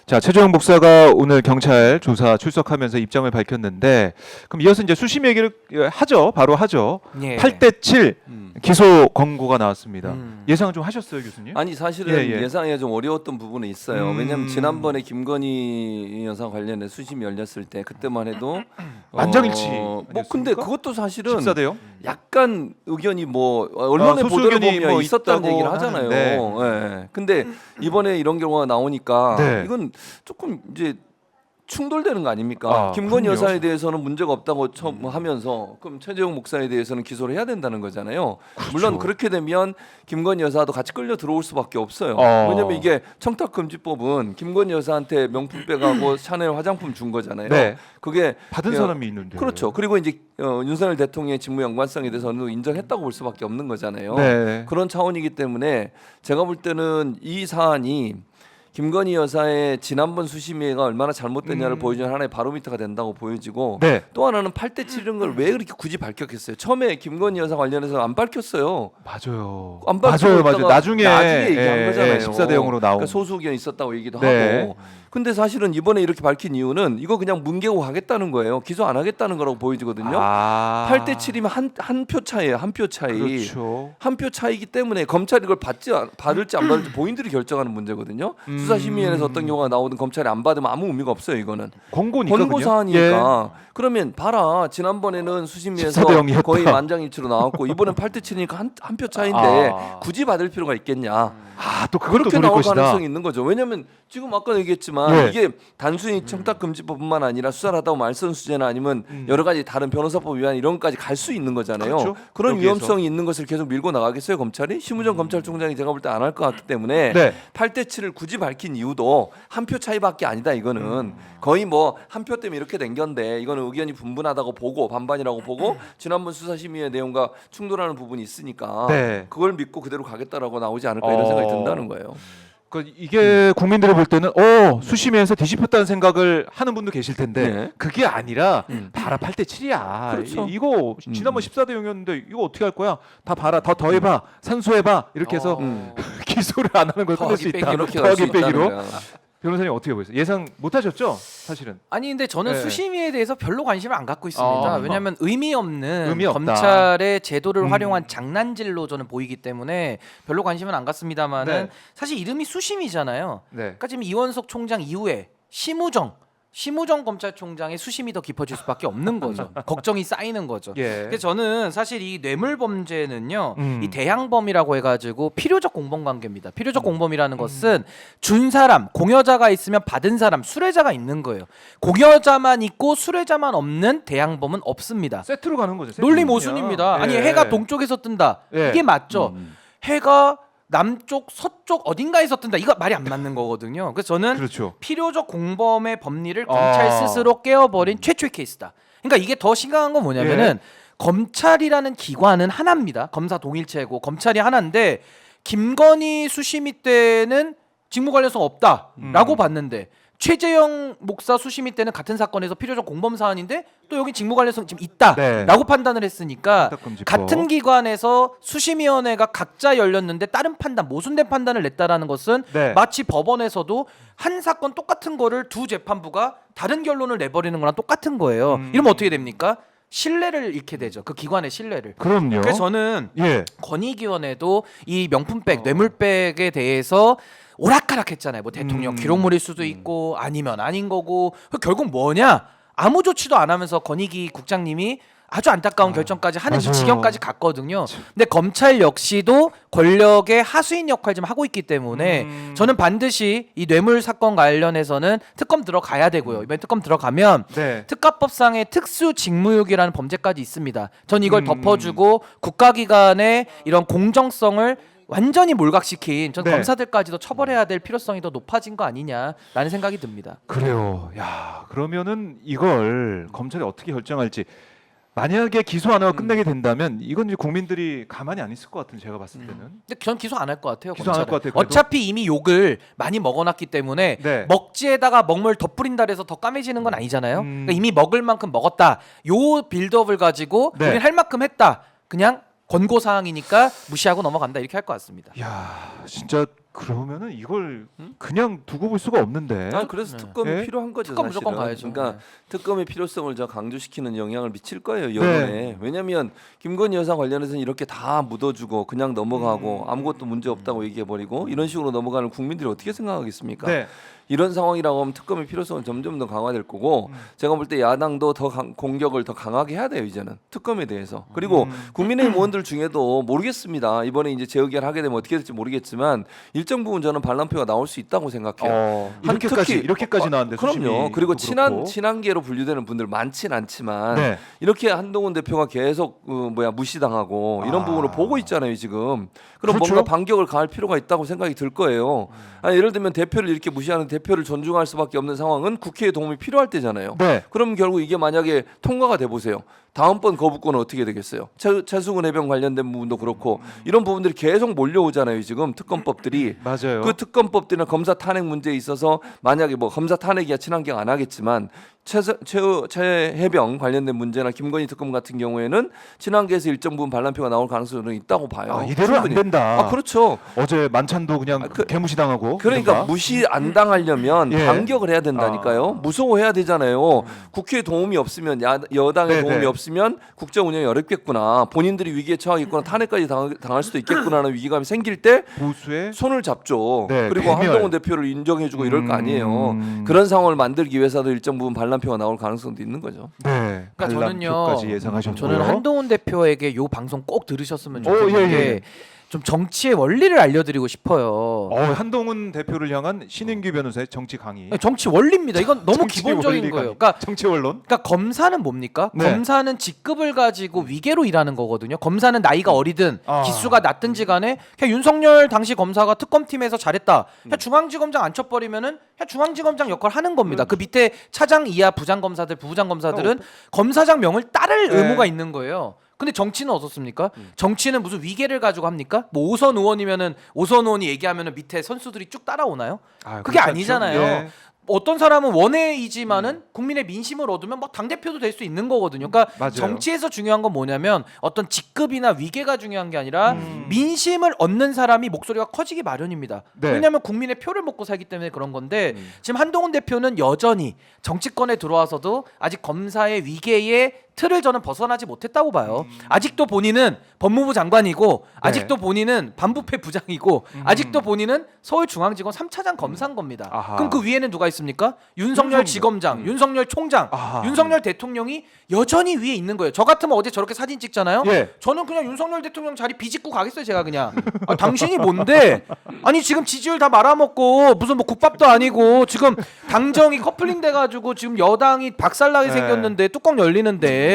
자, 최재형 목사가 오늘 경찰 조사 출석하면서 입장을 밝혔는데, 그럼 이어서 이제 수심 얘기를 하죠. 바로 하죠. 예. 8대7 기소 권고가 나왔습니다. 예상 좀 하셨어요, 교수님? 아니 사실은 예. 상에 좀 어려웠던 부분은 있어요. 왜냐하면 지난번에 김건희 여사 관련해 수심이 열렸을 때 그때만 해도 만장일치 뭐 아니었습니까? 근데 그것도 사실은 14대0? 약간 의견이 뭐 언론의 소수 보도를 의견이 보면 뭐 있었다는 있다고 얘기를 하잖아요. 하는데. 예. 근데 이번에 이런 경우가 나오니까 네. 이건 조금 이제 충돌되는 거 아닙니까? 아, 김건희 그럼요. 여사에 대해서는 문제가 없다고 하면서 그럼 최재형 목사에 대해서는 기소를 해야 된다는 거잖아요. 그렇죠. 물론 그렇게 되면 김건희 여사도 같이 끌려 들어올 수밖에 없어요. 어. 왜냐면 이게 청탁금지법은 김건희 여사한테 명품 백하고 샤넬 화장품 준 거잖아요. 네. 그게 받은 예, 사람이 있는데. 그렇죠. 그리고 이제 윤석열 대통령의 직무 연관성에 대해서는 인정했다고 볼 수밖에 없는 거잖아요. 네. 그런 차원이기 때문에 제가 볼 때는 이 사안이 김건희 여사의 지난번 수심위가 얼마나 잘못됐냐를 보여주는 하나의 바로미터가 된다고 보여지고 네. 또 하나는 8대7 이런 걸 왜 그렇게 굳이 밝혔겠어요. 처음에 김건희 여사 관련해서 안 밝혔어요. 맞아요. 안 밝히고 맞아요. 있다가 나중에 얘기한 거잖아요. 14대0으로 나온. 그러니까 소수 의견 있었다고 얘기도 네. 하고. 근데 사실은 이번에 이렇게 밝힌 이유는 이거 그냥 뭉개고 가겠다는 거예요. 기소 안 하겠다는 거라고 보여지거든요. 아. 8대7이면 한 표 차이예요. 한 표 차이. 그렇죠. 한 표 차이기 때문에 검찰이 이걸 받을지 안 받을지 본인들이 결정하는 문제거든요. 수사심의위원회에서 어떤 경우가 나오든 검찰이 안 받으면 아무 의미가 없어요. 이거는 권고니까 권고 그냥. 사안이니까. 그러면 봐라 지난번에는 수심위에서 14대 0이었다. 거의 만장일치로 나왔고 이번엔 8대7이니까 한 표 차인데 아. 굳이 받을 필요가 있겠냐. 아, 또 그것도 그렇게 노릴 나올 것이다. 가능성이 있는 거죠. 왜냐하면 지금 아까 얘기했지만 예. 이게 단순히 청탁금지법뿐만 아니라 수사를 하다가 말선수재나 아니면 여러 가지 다른 변호사법 위반 이런 것까지 갈 수 있는 거잖아요. 그렇죠. 그런 여기에서. 위험성이 있는 것을 계속 밀고 나가겠어요 검찰이? 심우정 검찰총장이 제가 볼 때 안 할 것 같기 때문에 네. 8대7을 굳이 밝힌 이유도 한 표 차이밖에 아니다 이거는 거의 뭐 한 표 때문에 이렇게 된 건데 이거는 의견이 분분하다고 보고 반반이라고 보고 지난번 수사심의의 내용과 충돌하는 부분이 있으니까 네. 그걸 믿고 그대로 가겠다라고 나오지 않을까 이런 생각이 든다는 거예요. 그러니까 이게 국민들이 볼 때는 수심위에서 뒤집혔다는 생각을 하는 분도 계실 텐데 네. 그게 아니라 봐라 8대7이야. 그렇죠. 이거 지난번 14대0이었는데 이거 어떻게 할 거야? 다 봐라. 더 해봐. 산수해봐. 이렇게 해서 기소를 안 하는 걸 끝낼 수 있다. 이렇게 갈 수 더하기 있다는 빼기로. 거야. 변호사님 어떻게 보세요? 예상 못하셨죠? 사실은. 아니 근데 저는 네. 수심위에 대해서 별로 관심을 안 갖고 있습니다. 왜냐하면 의미 없는 의미 없다. 검찰의 제도를 활용한 장난질로 저는 보이기 때문에 별로 관심은 안 갖습니다만은 네. 사실 이름이 수심이잖아요. 네. 그러니까 지금 이원석 총장 이후에 심우정 검찰총장의 수심이 더 깊어질 수밖에 없는 거죠. 걱정이 쌓이는 거죠. 예. 그래서 저는 사실 이 뇌물 범죄는요, 이 대항범이라고 해가지고 필요적 공범 관계입니다. 필요적 공범이라는 것은 준 사람, 공여자가 있으면 받은 사람, 수뢰자가 있는 거예요. 공여자만 있고 수뢰자만 없는 대항범은 없습니다. 세트로 가는 거죠. 세트로 논리 그냥. 모순입니다. 예. 아니 해가 동쪽에서 뜬다. 예. 이게 맞죠. 해가 남쪽, 서쪽 어딘가에서 뜬다. 이거 말이 안 맞는 거거든요. 그래서 저는 그렇죠. 필요적 공범의 법리를 검찰 스스로 깨어버린 최초의 케이스다. 그러니까 이게 더 심각한 건 뭐냐면은 검찰이라는 기관은 하나입니다. 검사 동일체고 검찰이 하나인데 김건희 수심위 때는 직무 관련성 없다라고 봤는데 최재형 목사 수심위 때는 같은 사건에서 필요적 공범 사안인데 또 여기 직무 관련성 지금 있다라고 판단을 했으니까 청탁금지법. 같은 기관에서 수심위원회가 각자 열렸는데 다른 판단, 모순된 판단을 냈다라는 것은 네. 마치 법원에서도 한 사건 똑같은 거를 두 재판부가 다른 결론을 내버리는 거랑 똑같은 거예요. 이러면 어떻게 됩니까? 신뢰를 잃게 되죠. 그 기관의 신뢰를. 그럼요. 그래서 저는 예. 권익위원회도 이 명품백, 뇌물백에 대해서 오락가락했잖아요. 뭐 대통령 기록물일 수도 있고 아니면 아닌 거고 결국 뭐냐? 아무 조치도 안 하면서 권익위 국장님이 아주 안타까운 결정까지 하는 맞아요. 지경까지 갔거든요. 근데 검찰 역시도 권력의 하수인 역할 좀 하고 있기 때문에 저는 반드시 이 뇌물 사건 관련해서는 특검 들어가야 되고요. 이번에 특검 들어가면 네. 특가법상의 특수 직무유기라는 범죄까지 있습니다. 전 이걸 덮어주고 국가기관의 이런 공정성을 완전히 몰각시킨 전 네. 검사들까지도 처벌해야 될 필요성이 더 높아진 거 아니냐라는 생각이 듭니다. 그래요. 야, 그러면은 이걸 검찰이 어떻게 결정할지 만약에 기소 안 하고 끝내게 된다면 이건 이제 국민들이 가만히 안 있을 것 같은 제가 봤을 때는. 근데 전 기소 안 할 것 같아요. 기소 안 할 검찰은. 것 같아요, 그래도? 어차피 이미 욕을 많이 먹어놨기 때문에 네. 먹지에다가 먹물 덧뿌린다 해서 더 까매지는 건 아니잖아요. 그러니까 이미 먹을 만큼 먹었다. 요 빌드업을 가지고 네. 우린 할 만큼 했다. 그냥 권고 사항이니까 무시하고 넘어간다 이렇게 할 것 같습니다. 야, 진짜 그러면은 이걸 그냥 두고 볼 수가 없는데. 아, 그래서 네. 특검이 네? 필요한 거죠. 특검 무조건 사실은. 가야죠. 그러니까 네. 특검의 필요성을 저 강조시키는 영향을 미칠 거예요 여론에. 네. 왜냐하면 김건희 여사 관련해서는 이렇게 다 묻어주고 그냥 넘어가고 아무것도 문제 없다고 얘기해버리고 이런 식으로 넘어가는 국민들이 어떻게 생각하겠습니까? 네. 이런 상황이라고 하면 특검의 필요성은 점점 더 강화될 거고 제가 볼 때 야당도 더 공격을 더 강하게 해야 돼요 이제는 특검에 대해서. 그리고 국민의힘 의원들 중에도 모르겠습니다. 이번에 이제 재의결 하게 되면 어떻게 될지 모르겠지만 일정 부분 저는 반란표가 나올 수 있다고 생각해요. 이렇게까지 나왔는데 그럼요. 수심이 그리고 그렇고. 친한계로 분류되는 분들 많진 않지만 네. 이렇게 한동훈 대표가 계속 무시당하고 이런 부분을 보고 있잖아요 지금. 그럼 그렇죠. 뭔가 반격을 가할 필요가 있다고 생각이 들 거예요. 아니, 예를 들면 대표를 이렇게 무시하는 대표를 존중할 수밖에 없는 상황은 국회의 도움이 필요할 때잖아요. 네. 그럼 결국 이게 만약에 통과가 돼 보세요. 다음번 거부권은 어떻게 되겠어요? 최수근 해병 관련된 부분도 그렇고 이런 부분들이 계속 몰려오잖아요. 지금 특검법들이. 맞아요. 그 특검법들이나 검사 탄핵 문제에 있어서 만약에 뭐 검사 탄핵이야 친한계가 안 하겠지만 최해병 관련된 문제나 김건희 특검 같은 경우에는 친한계에서 일정 부분 반란표가 나올 가능성은 있다고 봐요. 아, 이대로 안 된다. 아, 그렇죠. 어제 만찬도 그냥 개무시당하고. 그러니까 이른바. 무시 안 당하려면 예. 반격을 해야 된다니까요. 무서워해야 되잖아요. 국회에 도움이 없으면 여당의 네, 도움이 네. 없으면 국정 운영이 어렵겠구나. 본인들이 위기에 처하겠구나. 탄핵까지 당할 수도 있겠구나라는 위기감이 생길 때 보수의 손을 잡죠. 네, 그리고 괴멸. 한동훈 대표를 인정해주고 이럴 거 아니에요. 그런 상황을 만들기 위해서도 일정 부분 반란표가 나올 가능성도 있는 거죠. 네. 그러니까 저는요. 반란표까지 예상하셨고요. 저는 한동훈 대표에게 요 방송 꼭 들으셨으면 오, 좋겠는 예, 예. 게 좀 정치의 원리를 알려드리고 싶어요. 한동훈 대표를 향한 신인규 변호사의 정치 강의. 정치 원리입니다. 이건 너무 정치 기본적인 원리 거예요. 강의. 그러니까 정치 원론? 검사는 뭡니까? 네. 검사는 직급을 가지고 위계로 일하는 거거든요. 검사는 나이가 어리든 기수가 낮든지 간에 그냥 윤석열 당시 검사가 특검팀에서 잘했다. 그냥 중앙지검장 앉혀버리면은 그냥 중앙지검장 역할 하는 겁니다. 그 밑에 차장 이하 부장 검사들, 부부장 검사들은 검사장 명을 따를 네. 의무가 있는 거예요. 근데 정치는 어떻습니까? 정치는 무슨 위계를 가지고 합니까? 뭐 오선 의원이면은 오선 의원이 얘기하면은 밑에 선수들이 쭉 따라오나요? 그게 그렇지 않죠. 아니잖아요. 예. 어떤 사람은 원외이지만은 국민의 민심을 얻으면 막 당대표도 될 수 있는 거거든요. 그러니까 맞아요. 정치에서 중요한 건 뭐냐면 어떤 직급이나 위계가 중요한 게 아니라 민심을 얻는 사람이 목소리가 커지기 마련입니다. 네. 왜냐하면 국민의 표를 먹고 살기 때문에 그런 건데 지금 한동훈 대표는 여전히 정치권에 들어와서도 아직 검사의 위계의 틀을 저는 벗어나지 못했다고 봐요. 아직도 본인은 법무부 장관이고 아직도 본인은 반부패 부장이고 아직도 본인은 서울중앙지검 3차장 검사인 겁니다. 아하. 그럼 그 위에는 누가 있습니까? 윤석열 지검장, 윤석열 총장, 아하. 윤석열 대통령이 여전히 위에 있는 거예요. 저 같으면 어제 저렇게 사진 찍잖아요. 예. 저는 그냥 윤석열 대통령 자리 비집고 가겠어요. 제가 그냥. 당신이 뭔데? 아니 지금 지지율 다 말아먹고 무슨 뭐 국밥도 아니고 지금 당정이 커플링 돼가지고 지금 여당이 박살나게 네. 생겼는데 뚜껑 열리는데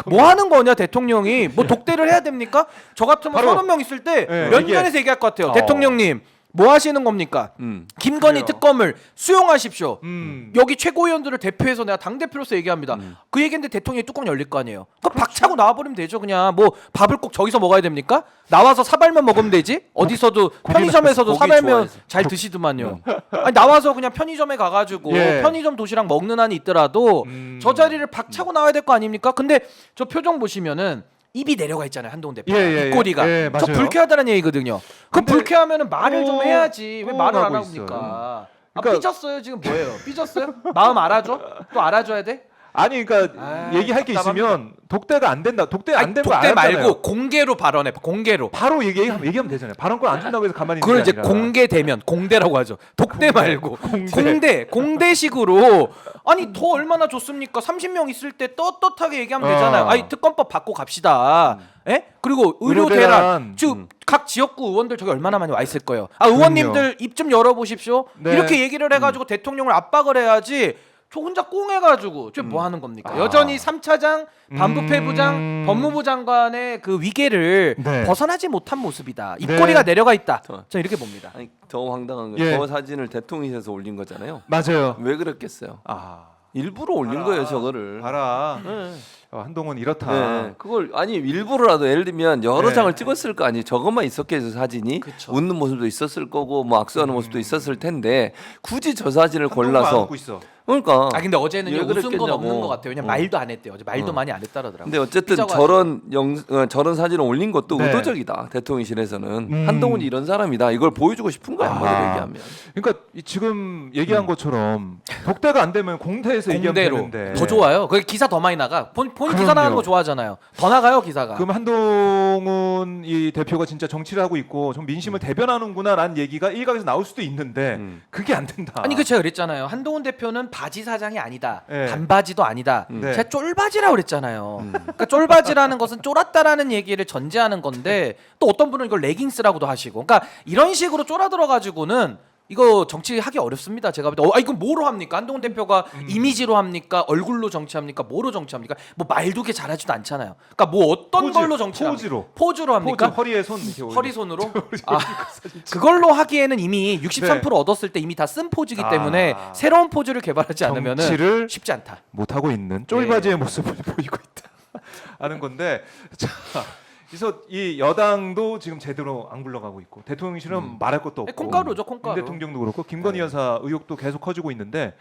뭐 하는 거냐 대통령이 뭐 독대를 해야 됩니까? 저 같으면 바로 30명 있을 때 네, 면전에서 얘기할 것 같아요. 대통령님 뭐 하시는 겁니까? 김건희 그래요. 특검을 수용하십시오. 음. 여기 최고위원들을 대표해서 내가 당대표로서 얘기합니다. 그 얘기인데 대통령이 뚜껑 열릴 거 아니에요. 그럼 박차고 나와버리면 되죠. 그냥 뭐 밥을 꼭 저기서 먹어야 됩니까? 나와서 사발면 먹으면 되지? 어디서도 편의점에서도 고기 사발면 좋아해서. 잘 드시더만요. 아니 나와서 그냥 편의점에 가가지고 예. 편의점 도시락 먹는 한이 있더라도 저 자리를 박차고 나와야 될 거 아닙니까? 근데 저 표정 보시면은 입이 내려가 있잖아요. 한동훈 대표. 예, 입꼬리가. 예, 저 맞아요. 불쾌하다는 얘기거든요. 그 근데 불쾌하면은 말을 좀 해야지. 왜 말을 안 하고 하고 있어요. 있습니까? 그러니까- 삐졌어요 지금 뭐예요? 삐졌어요? 마음 알아줘? 또 알아줘야 돼? 아니 그러니까 아이, 얘기할 게 답답합니다. 있으면 독대가 안 된다. 독대 안 되는 거 독대 알았잖아요. 말고 공개로 발언해. 공개로. 바로 얘기하면 되잖아요. 발언권 안 준다고 해서 가만히 그걸 있는 게 이제 아니라. 공개되면 공대라고 하죠. 독대 말고 공대식으로 아니 더 얼마나 좋습니까? 30명 있을 때 떳떳하게 얘기하면 되잖아요. 아니 특검법 받고 갑시다. 예? 그리고 의료 의료대란. 대란 지금 각 지역구 의원들 저기 얼마나 많이 와 있을 거예요. 의원님들 입 좀 열어보십시오. 네. 이렇게 얘기를 해가지고 대통령을 압박을 해야지. 저 혼자 꽁해가지고 저 뭐 하는 겁니까? 여전히 3차장 반부패 부장 법무부 장관의 그 위계를 네. 벗어나지 못한 모습이다. 입꼬리가 내려가 있다. 저는 이렇게 봅니다. 아니, 더 황당한 건 예. 저 사진을 대통령실에서 올린 거잖아요. 맞아요. 왜 그랬겠어요? 아, 일부러 올린 봐라. 거예요, 저거를. 봐라. 네. 한동훈 이렇다. 네. 그걸 아니 일부러라도 예를 들면 여러 네. 장을 찍었을 거 아니에요. 저것만 있었겠죠 사진이. 그쵸. 웃는 모습도 있었을 거고 뭐 악수하는 모습도 있었을 텐데 굳이 저 사진을 한동훈 안 골라서 웃고 있어. 그러니까. 아 근데 어제는 왜 웃은 건 그랬겠냐고. 없는 것 같아요. 왜냐면 말도 안 했대요. 어제 말도 어. 많이 안 했다더라고요. 근데 어쨌든 삐져가지고. 저런 사진을 올린 것도 네. 의도적이다. 대통령실에서는 음. 한동훈이 이런 사람이다. 이걸 보여주고 싶은 거야. 한마디로 아. 얘기하면. 그러니까 지금 얘기한 것처럼 독대가 안 되면 공대에서 얘기하면 공대로 되는데 더 좋아요. 그 기사 더 많이 나가. 본 기사 그럼요. 나가는 거 좋아하잖아요. 더 나가요 기사가. 그럼 한동훈 이 대표가 진짜 정치를 하고 있고 좀 민심을 대변하는구나라는 얘기가 일각에서 나올 수도 있는데 그게 안 된다. 아니 그 제가 그랬잖아요. 한동훈 대표는 바지 사장이 아니다. 네. 반바지도 아니다. 네. 제가 쫄바지라고 그랬잖아요. 그러니까 쫄바지라는 것은 쫄았다라는 얘기를 전제하는 건데 또 어떤 분은 이걸 레깅스라고도 하시고. 그러니까 이런 식으로 쫄아들어 가지고는 이거 정치하기 어렵습니다. 제가 볼 때. 이건 뭐로 합니까? 한동훈 대표가 이미지로 합니까? 얼굴로 정치합니까? 뭐로 정치합니까? 뭐 말도 그렇게 잘하지도 않잖아요. 그러니까 뭐 어떤 포즈, 걸로 정치합니까? 포즈로. 포즈로 합니까? 포즈, 허리에 손 이렇게 올리고. 허리 손으로? 아, 그걸로 하기에는 이미 63% 얻었을 때 이미 다 쓴 포즈이기 때문에 아. 새로운 포즈를 개발하지 않으면 정치를 쉽지 않다. 못 하고 있는 쫄바지의 모습을 보이고 있다 하는 건데 자. 그래서 이 여당도 지금 제대로 안 굴러가고 있고 대통령실은 말할 것도 없고 콩가루죠, 콩가루. 윤 대통령도 그렇고 김건희 여사 의혹도 계속 커지고 있는데